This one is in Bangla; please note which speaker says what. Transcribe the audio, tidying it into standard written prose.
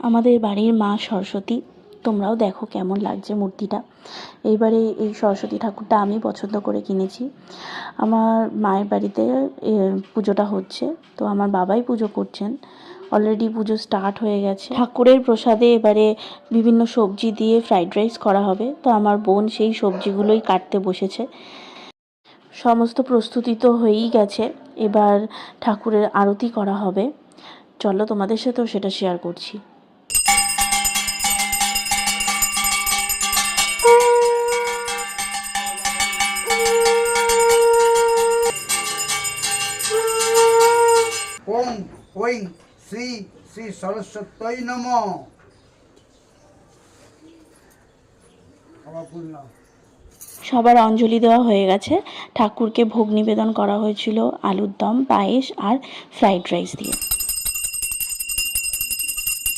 Speaker 1: আমাদের বাড়ির মা সরস্বতী। তোমরাও দেখো কেমন লাগছে মূর্তিটা। এইবারে এই সরস্বতী ঠাকুরটা আমি পছন্দ করে কিনেছি। আমার মায়ের বাড়িতে পুজোটা হচ্ছে, তো আমার বাবাই পুজো করছেন। অলরেডি পুজো স্টার্ট হয়ে গেছে। ঠাকুরের প্রসাদে এবারে বিভিন্ন সবজি দিয়ে ফ্রাইড রাইস করা হবে, তো আমার বোন সেই সবজিগুলোই কাটতে বসেছে। সমস্ত প্রস্তুতি তো হয়েই গেছে, এবার ঠাকুরের আরতি করা হবে। চলো তোমাদের সাথেও সেটা শেয়ার করছি।
Speaker 2: ওং ঐং শ্রী শ্রী সরস্বত্যই নমঃ।
Speaker 1: সবার অঞ্জলি দেওয়া হয়ে গেছে। ঠাকুরকে ভোগ নিবেদন করা হয়েছিল আলুর দম, পায়েস আর ফ্রাইড রাইস দিয়ে।